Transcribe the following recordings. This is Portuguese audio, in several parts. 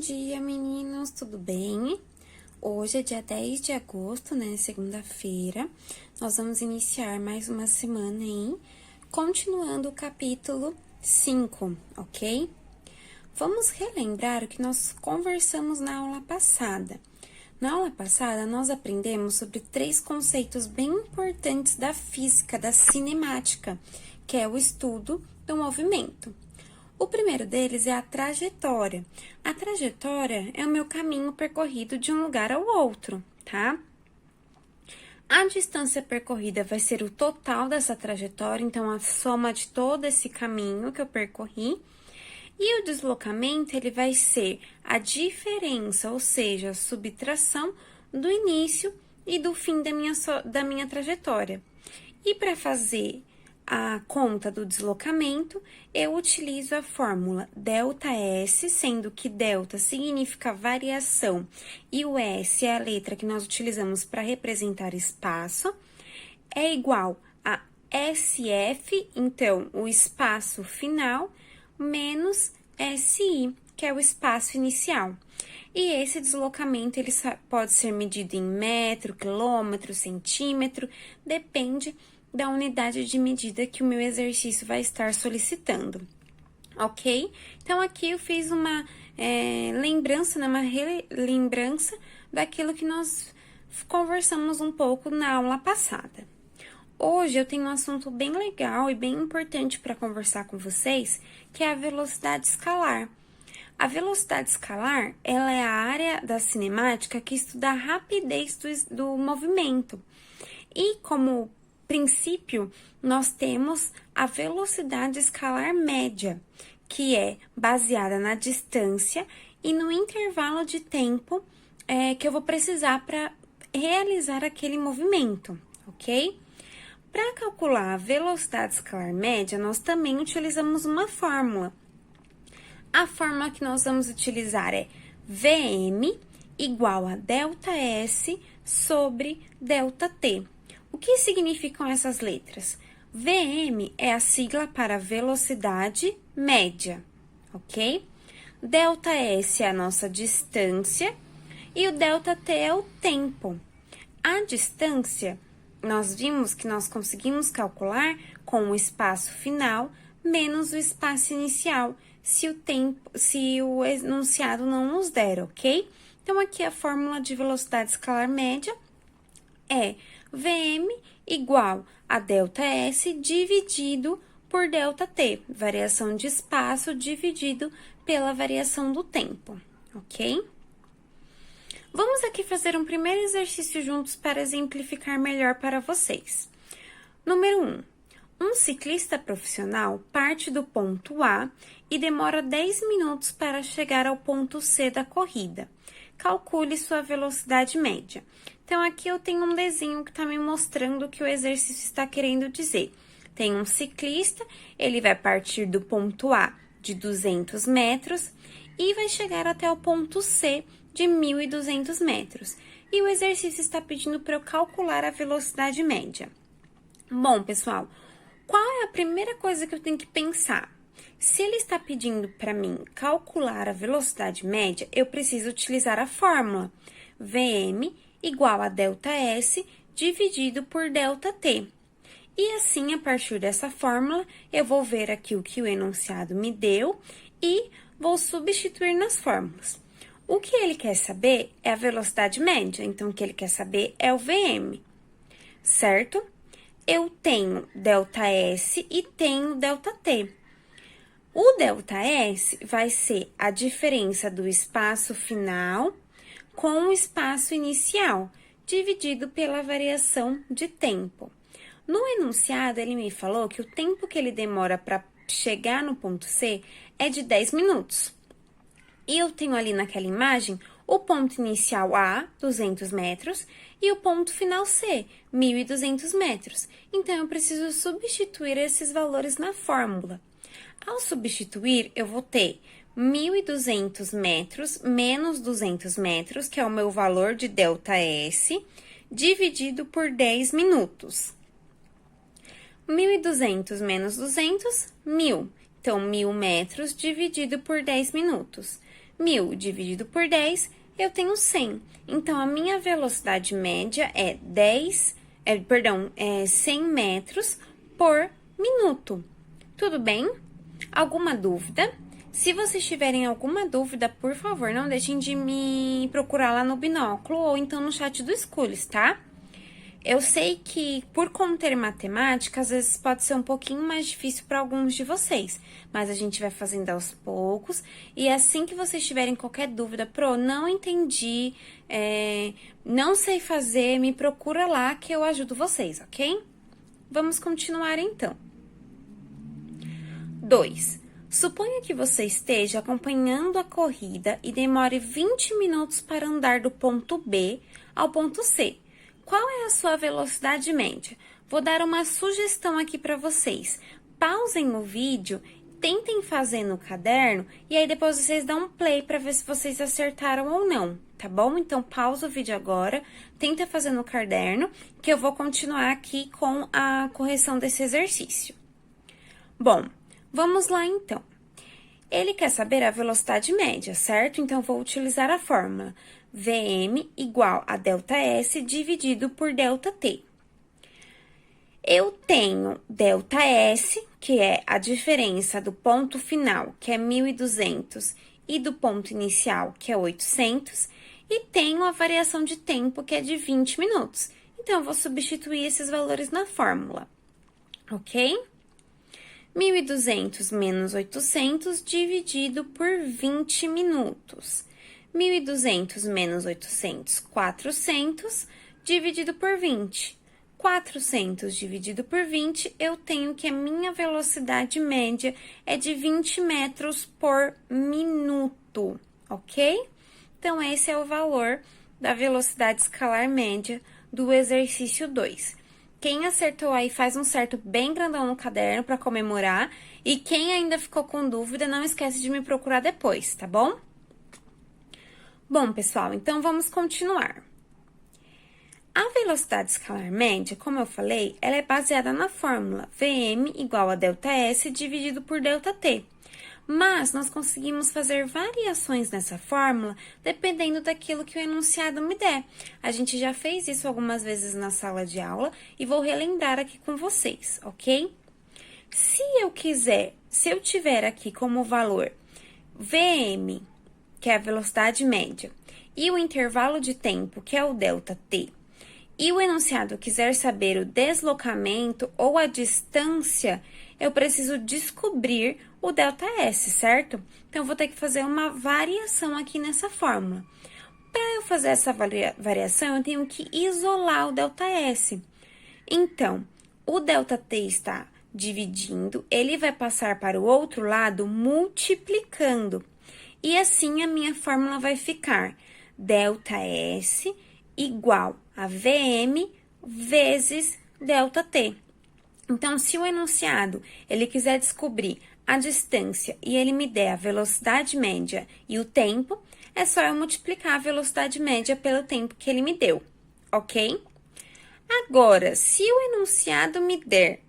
dia, meninos, tudo bem? Hoje é dia 10 de agosto, né, segunda-feira. Nós vamos iniciar mais uma semana aí, continuando o capítulo 5, ok? Vamos relembrar o que nós conversamos na aula passada. Na aula passada, nós aprendemos sobre 3 conceitos bem importantes da física, da cinemática, que é o estudo do movimento. O primeiro deles é a trajetória. A trajetória é o meu caminho percorrido de um lugar ao outro, tá? A distância percorrida vai ser o total dessa trajetória, então a soma de todo esse caminho que eu percorri. E o deslocamento, ele vai ser a diferença, ou seja, a subtração do início e do fim da minha trajetória. E para fazer a conta do deslocamento, eu utilizo a fórmula ΔS, sendo que delta significa variação e o S é a letra que nós utilizamos para representar espaço, é igual a SF, então, o espaço final, menos SI, que é o espaço inicial. E esse deslocamento, ele pode ser medido em metro, quilômetro, centímetro, depende da unidade de medida que o meu exercício vai estar solicitando, ok? Então, aqui eu fiz uma lembrança, né, uma relembrança daquilo que nós conversamos um pouco na aula passada. Hoje eu tenho um assunto bem legal e bem importante para conversar com vocês, que é a velocidade escalar. A velocidade escalar, ela é a área da cinemática que estuda a rapidez do movimento. E como princípio, nós temos a velocidade escalar média, que é baseada na distância e no intervalo de tempo que eu vou precisar para realizar aquele movimento, ok? Para calcular a velocidade escalar média, nós também utilizamos uma fórmula. A fórmula que nós vamos utilizar é Vm igual a ΔS sobre ΔT. O que significam essas letras? Vm é a sigla para velocidade média, ok? ΔS é a nossa distância e o ΔT é o tempo. A distância, nós vimos que nós conseguimos calcular com o espaço final menos o espaço inicial, se o enunciado não nos der, ok? Então, aqui a fórmula de velocidade escalar média é Vm igual a ΔS dividido por ΔT, variação de espaço dividido pela variação do tempo, ok? Vamos aqui fazer um primeiro exercício juntos para exemplificar melhor para vocês. Número 1. Um ciclista profissional parte do ponto A e demora 10 minutos para chegar ao ponto C da corrida. Calcule sua velocidade média. Então, aqui eu tenho um desenho que está me mostrando o que o exercício está querendo dizer. Tem um ciclista, ele vai partir do ponto A de 200 metros e vai chegar até o ponto C de 1.200 metros. E o exercício está pedindo para eu calcular a velocidade média. Bom, pessoal, qual é a primeira coisa que eu tenho que pensar? Se ele está pedindo para mim calcular a velocidade média, eu preciso utilizar a fórmula Vm igual a ΔS dividido por ΔT. E assim, a partir dessa fórmula, eu vou ver aqui o que o enunciado me deu e vou substituir nas fórmulas. O que ele quer saber é a velocidade média, então o que ele quer saber é o Vm, certo? Eu tenho ΔS e tenho ΔT. O ΔS vai ser a diferença do espaço final com o espaço inicial, dividido pela variação de tempo. No enunciado, ele me falou que o tempo que ele demora para chegar no ponto C é de 10 minutos. E eu tenho ali naquela imagem o ponto inicial A, 200 metros, e o ponto final C, 1.200 metros. Então, eu preciso substituir esses valores na fórmula. Ao substituir, eu vou ter 1.200 metros menos 200 metros, que é o meu valor de ΔS, dividido por 10 minutos. 1.200 menos 200, 1.000. Então, 1.000 metros dividido por 10 minutos. 1.000 dividido por 10, eu tenho 100. Então, a minha velocidade média é 100 metros por minuto. Tudo bem? Alguma dúvida? Se vocês tiverem alguma dúvida, por favor, não deixem de me procurar lá no binóculo ou então no chat do Schools, tá? Eu sei que, por conter matemática, às vezes pode ser um pouquinho mais difícil para alguns de vocês, mas a gente vai fazendo aos poucos, e assim que vocês tiverem qualquer dúvida, não entendi, não sei fazer, me procura lá que eu ajudo vocês, ok? Vamos continuar então. 2. Suponha que você esteja acompanhando a corrida e demore 20 minutos para andar do ponto B ao ponto C. Qual é a sua velocidade média? Vou dar uma sugestão aqui para vocês. Pausem o vídeo, tentem fazer no caderno e aí depois vocês dão um play para ver se vocês acertaram ou não, tá bom? Então, pausa o vídeo agora, tenta fazer no caderno, que eu vou continuar aqui com a correção desse exercício. Bom, vamos lá, então. Ele quer saber a velocidade média, certo? Então, vou utilizar a fórmula Vm igual a ΔS dividido por ΔT. Eu tenho ΔS, que é a diferença do ponto final, que é 1.200, e do ponto inicial, que é 800, e tenho a variação de tempo, que é de 20 minutos. Então, eu vou substituir esses valores na fórmula, ok? 1.200 menos 800 dividido por 20 minutos. 1.200 menos 800, 400, dividido por 20. 400 dividido por 20, eu tenho que a minha velocidade média é de 20 metros por minuto, ok? Então, esse é o valor da velocidade escalar média do exercício 2. Quem acertou aí, faz um certo bem grandão no caderno para comemorar. E quem ainda ficou com dúvida, não esquece de me procurar depois, tá bom? Bom, pessoal, então vamos continuar. A velocidade escalar média, como eu falei, ela é baseada na fórmula Vm igual a ΔS dividido por ΔT. Mas nós conseguimos fazer variações nessa fórmula dependendo daquilo que o enunciado me der. A gente já fez isso algumas vezes na sala de aula e vou relembrar aqui com vocês, ok? Se eu tiver aqui como valor Vm, que é a velocidade média, e o intervalo de tempo, que é o ΔT, e o enunciado quiser saber o deslocamento ou a distância, eu preciso descobrir o ΔS, certo? Então, eu vou ter que fazer uma variação aqui nessa fórmula. Para eu fazer essa variação, eu tenho que isolar o ΔS. Então, o ΔT está dividindo, ele vai passar para o outro lado multiplicando. E assim, a minha fórmula vai ficar ΔS igual a Vm vezes ΔT. Então, se o enunciado, ele quiser descobrir a distância e ele me der a velocidade média e o tempo, é só eu multiplicar a velocidade média pelo tempo que ele me deu, ok? Agora, se o enunciado me der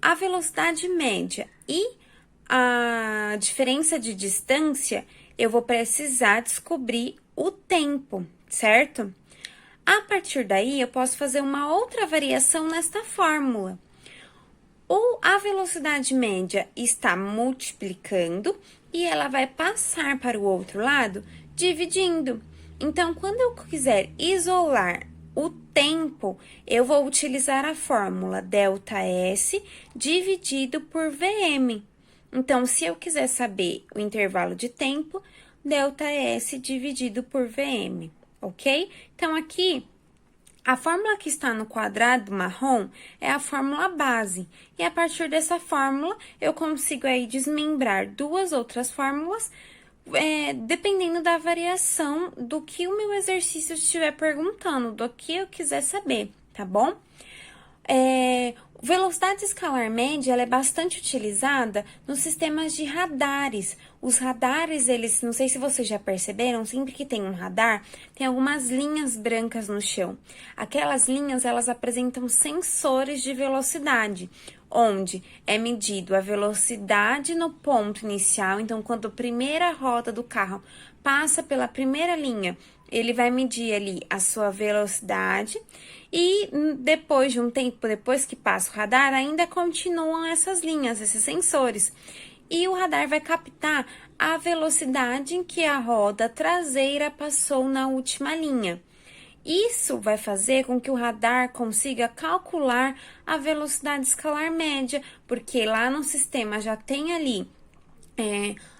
a velocidade média e a diferença de distância, eu vou precisar descobrir o tempo, certo? A partir daí, eu posso fazer uma outra variação nesta fórmula. A velocidade média está multiplicando e ela vai passar para o outro lado dividindo. Então, quando eu quiser isolar o tempo, eu vou utilizar a fórmula ΔS dividido por Vm. Então, se eu quiser saber o intervalo de tempo, ΔS dividido por Vm, ok? Então, aqui, a fórmula que está no quadrado marrom é a fórmula base. E a partir dessa fórmula, eu consigo aí desmembrar duas outras fórmulas, dependendo da variação do que o meu exercício estiver perguntando, do que eu quiser saber, tá bom? Velocidade escalar média ela é bastante utilizada nos sistemas de radares. Os radares, eles, não sei se vocês já perceberam, sempre que tem um radar, tem algumas linhas brancas no chão. Aquelas linhas, elas apresentam sensores de velocidade, onde é medido a velocidade no ponto inicial. Então, quando a primeira roda do carro passa pela primeira linha, ele vai medir ali a sua velocidade e depois de um tempo, depois que passa o radar, ainda continuam essas linhas, esses sensores. E o radar vai captar a velocidade em que a roda traseira passou na última linha. Isso vai fazer com que o radar consiga calcular a velocidade escalar média, porque lá no sistema já tem ali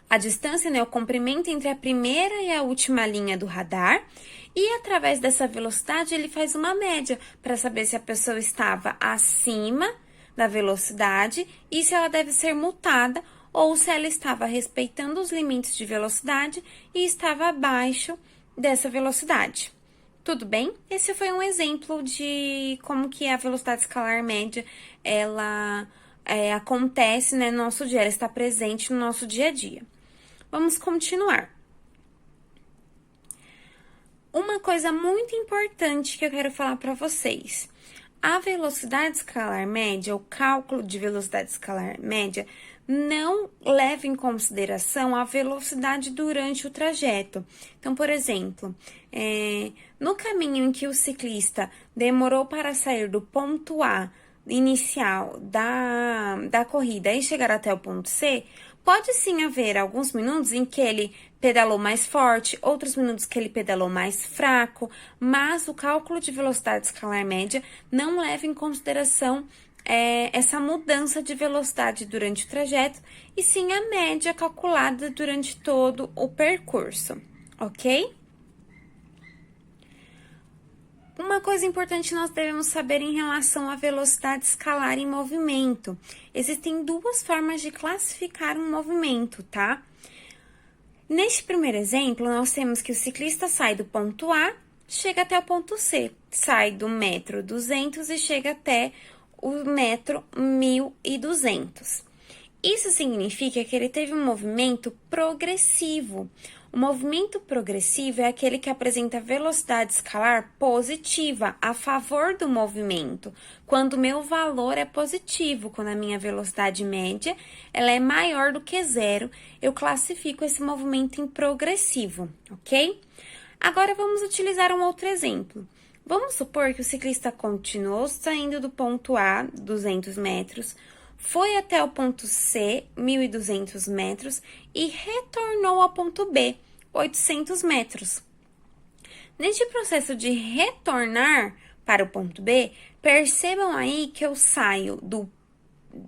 a distância, né, o comprimento entre a primeira e a última linha do radar, e através dessa velocidade ele faz uma média para saber se a pessoa estava acima da velocidade e se ela deve ser multada ou se ela estava respeitando os limites de velocidade e estava abaixo dessa velocidade. Tudo bem? Esse foi um exemplo de como que a velocidade escalar média, ela acontece, né, no nosso dia, ela está presente no nosso dia a dia. Vamos continuar. Uma coisa muito importante que eu quero falar para vocês. A velocidade escalar média, o cálculo de velocidade escalar média, não leva em consideração a velocidade durante o trajeto. Então, por exemplo, no caminho em que o ciclista demorou para sair do ponto A inicial da corrida e chegar até o ponto C, pode sim haver alguns minutos em que ele pedalou mais forte, outros minutos que ele pedalou mais fraco, mas o cálculo de velocidade escalar média não leva em consideração essa mudança de velocidade durante o trajeto, e sim a média calculada durante todo o percurso, ok? Uma coisa importante nós devemos saber em relação à velocidade escalar em movimento. Existem duas formas de classificar um movimento, tá? Neste primeiro exemplo, nós temos que o ciclista sai do ponto A, chega até o ponto C, sai do metro 200 e chega até o metro 1200. Isso significa que ele teve um movimento progressivo. O movimento progressivo é aquele que apresenta velocidade escalar positiva a favor do movimento, quando o meu valor é positivo, quando a minha velocidade média ela é maior do que zero, eu classifico esse movimento em progressivo, ok? Agora vamos utilizar um outro exemplo. Vamos supor que o ciclista continuou saindo do ponto A, 200 metros, foi até o ponto C, 1.200 metros, e retornou ao ponto B, 800 metros. Neste processo de retornar para o ponto B, percebam aí que eu saio do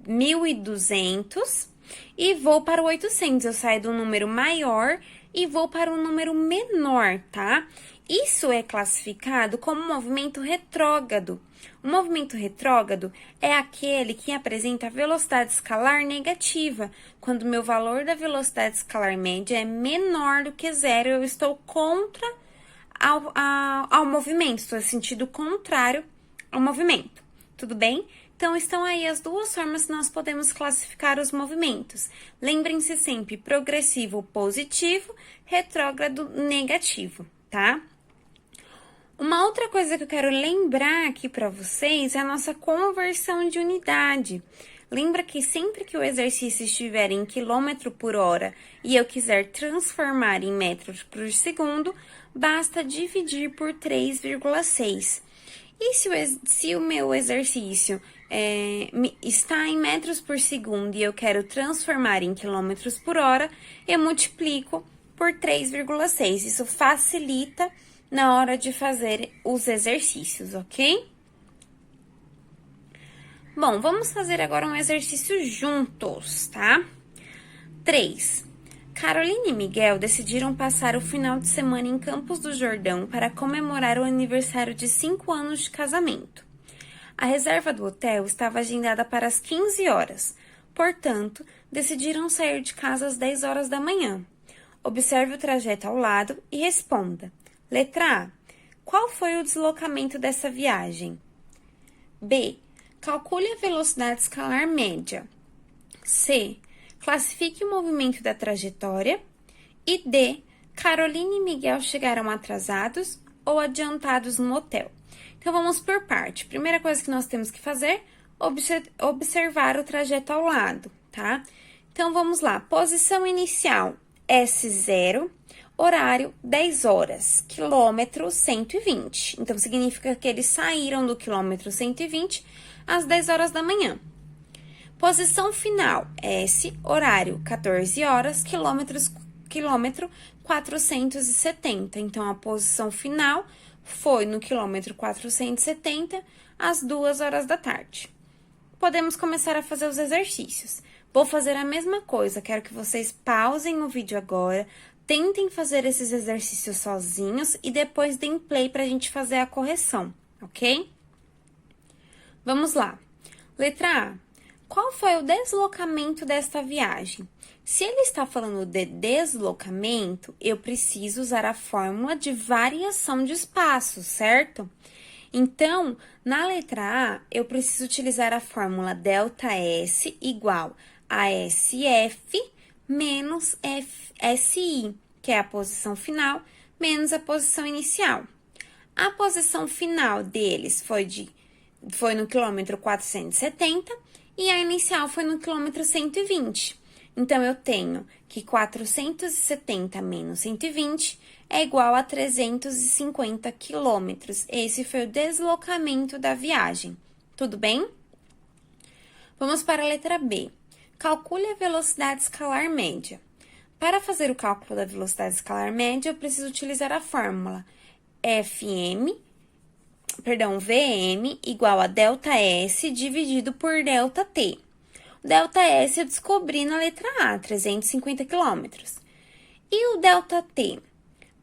1.200 e vou para o 800. Eu saio do número maior e vou para um número menor, tá? Isso é classificado como movimento retrógrado. O movimento retrógrado é aquele que apresenta velocidade escalar negativa. Quando o meu valor da velocidade escalar média é menor do que zero, eu estou contra ao movimento, estou em sentido contrário ao movimento. Tudo bem? Então, estão aí as duas formas que nós podemos classificar os movimentos. Lembrem-se sempre, progressivo positivo, retrógrado negativo, tá? Uma outra coisa que eu quero lembrar aqui para vocês é a nossa conversão de unidade. Lembra que sempre que o exercício estiver em quilômetro por hora e eu quiser transformar em metros por segundo, basta dividir por 3,6. E se o meu exercício está em metros por segundo e eu quero transformar em quilômetros por hora, eu multiplico por 3,6. Isso facilita na hora de fazer os exercícios, ok? Bom, vamos fazer agora um exercício juntos, tá? 3. Carolina e Miguel decidiram passar o final de semana em Campos do Jordão para comemorar o aniversário de 5 anos de casamento. A reserva do hotel estava agendada para as 15 horas, portanto, decidiram sair de casa às 10 horas da manhã. Observe o trajeto ao lado e responda. Letra A. Qual foi o deslocamento dessa viagem? B. Calcule a velocidade escalar média. C. Classifique o movimento da trajetória. E D. Caroline e Miguel chegaram atrasados ou adiantados no hotel. Então, vamos por parte. Primeira coisa que nós temos que fazer, observar o trajeto ao lado, tá? Então, vamos lá. Posição inicial, S0, horário 10 horas, quilômetro 120. Então, significa que eles saíram do quilômetro 120 às 10 horas da manhã. Posição final, S, horário 14 horas, quilômetro 470. Então, a posição final foi no quilômetro 470, às 2 horas da tarde. Podemos começar a fazer os exercícios. Vou fazer a mesma coisa, quero que vocês pausem o vídeo agora, tentem fazer esses exercícios sozinhos e depois deem play para a gente fazer a correção, ok? Vamos lá. Letra A. Qual foi o deslocamento desta viagem? Se ele está falando de deslocamento, eu preciso usar a fórmula de variação de espaço, certo? Então, na letra A, eu preciso utilizar a fórmula ΔS igual a SF menos SI, que é a posição final, menos a posição inicial. A posição final deles foi no quilômetro 470 e a inicial foi no quilômetro 120. Então, eu tenho que 470 menos 120 é igual a 350 quilômetros. Esse foi o deslocamento da viagem. Tudo bem? Vamos para a letra B. Calcule a velocidade escalar média. Para fazer o cálculo da velocidade escalar média, eu preciso utilizar a fórmula VM igual a ΔS dividido por ΔT. O ΔS eu descobri na letra A, 350 quilômetros. E o ΔT?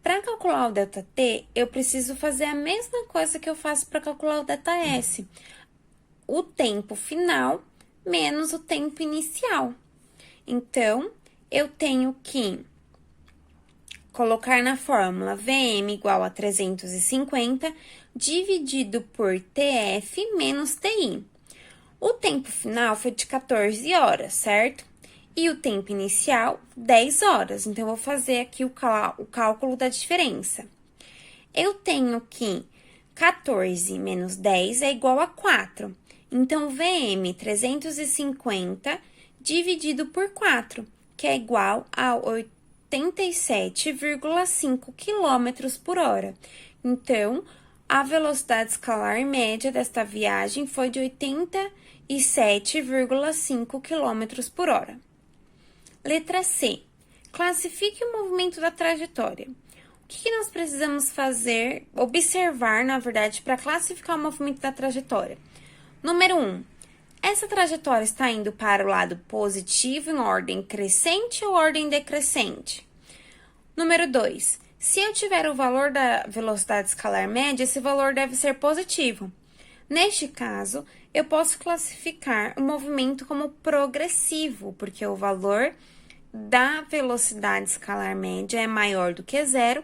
Para calcular o ΔT, eu preciso fazer a mesma coisa que eu faço para calcular o ΔS. O tempo final menos o tempo inicial. Então, eu tenho que colocar na fórmula VM igual a 350 dividido por TF menos TI. O tempo final foi de 14 horas, certo? E o tempo inicial, 10 horas. Então, eu vou fazer aqui o cálculo da diferença. Eu tenho que 14 menos 10 é igual a 4. Então, VM 350 dividido por 4, que é igual a 87,5 km por hora. Então, a velocidade escalar média desta viagem foi de 87,5 km por hora. Letra C. Classifique o movimento da trajetória. O que nós precisamos fazer, observar, na verdade, para classificar o movimento da trajetória? Número 1. Essa trajetória está indo para o lado positivo em ordem crescente ou ordem decrescente? Número 2. Se eu tiver o valor da velocidade escalar média, esse valor deve ser positivo. Neste caso, eu posso classificar o movimento como progressivo, porque o valor da velocidade escalar média é maior do que zero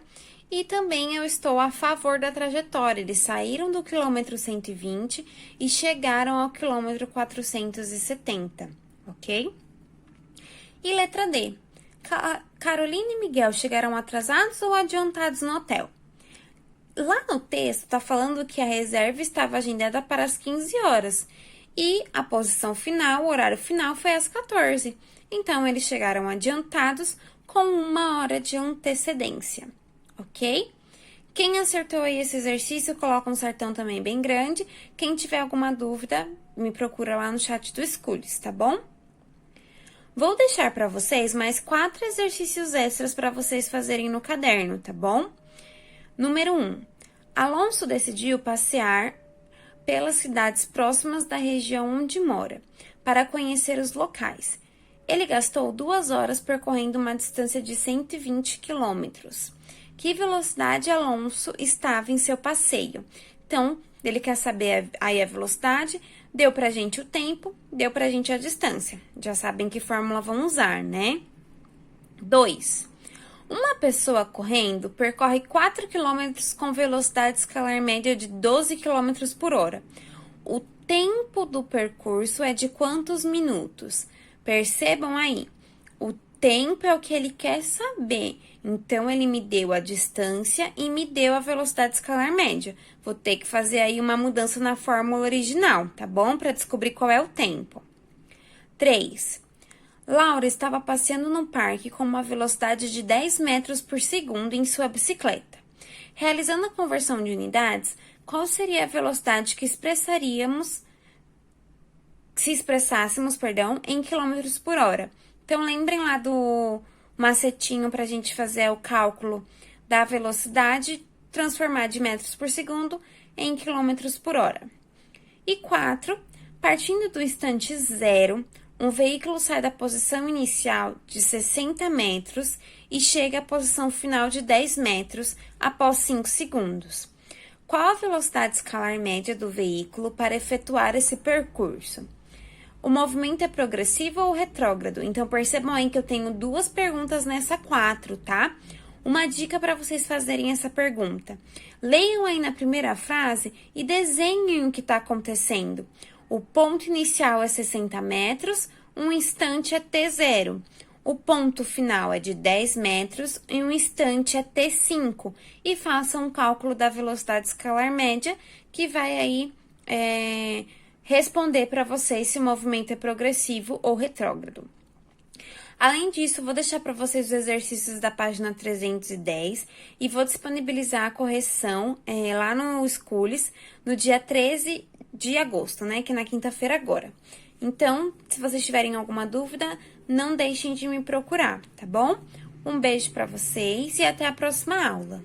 e também eu estou a favor da trajetória. Eles saíram do quilômetro 120 e chegaram ao quilômetro 470, ok? E letra D. Caroline e Miguel chegaram atrasados ou adiantados no hotel? Lá no texto está falando que a reserva estava agendada para as 15 horas e a posição final, o horário final, foi às 14. Então, eles chegaram adiantados com 1 hora de antecedência, ok? Quem acertou aí esse exercício, coloca um certão também bem grande. Quem tiver alguma dúvida, me procura lá no chat do Schools, tá bom? Vou deixar para vocês mais 4 exercícios extras para vocês fazerem no caderno, tá bom? Número 1. Alonso decidiu passear pelas cidades próximas da região onde mora, para conhecer os locais. Ele gastou 2 horas percorrendo uma distância de 120 quilômetros. Que velocidade Alonso estava em seu passeio? Então, ele quer saber aí a velocidade, deu pra gente o tempo, deu pra gente a distância. Já sabem que fórmula vão usar, né? 2. Uma pessoa correndo percorre 4 km com velocidade escalar média de 12 km por hora. O tempo do percurso é de quantos minutos? Percebam aí, o tempo é o que ele quer saber. Então, ele me deu a distância e me deu a velocidade escalar média. Vou ter que fazer aí uma mudança na fórmula original, tá bom? Para descobrir qual é o tempo. 3. Laura estava passeando no parque com uma velocidade de 10 metros por segundo em sua bicicleta. Realizando a conversão de unidades, qual seria a velocidade que se expressássemos, em quilômetros por hora? Então, lembrem lá do macetinho para a gente fazer o cálculo da velocidade, transformar de metros por segundo em quilômetros por hora. E 4, partindo do instante zero, um veículo sai da posição inicial de 60 metros e chega à posição final de 10 metros após 5 segundos. Qual a velocidade escalar média do veículo para efetuar esse percurso? O movimento é progressivo ou retrógrado? Então, percebam aí que eu tenho duas perguntas nessa 4, tá? Uma dica para vocês fazerem essa pergunta. Leiam aí na primeira frase e desenhem o que está acontecendo. O ponto inicial é 60 metros, um instante é T0. O ponto final é de 10 metros e um instante é T5. E façam um cálculo da velocidade escalar média, que vai aí responder para vocês se o movimento é progressivo ou retrógrado. Além disso, vou deixar para vocês os exercícios da página 310 e vou disponibilizar a correção lá no Schools no dia 13 de agosto, né? Que é na quinta-feira agora. Então, se vocês tiverem alguma dúvida, não deixem de me procurar, tá bom? Um beijo para vocês e até a próxima aula.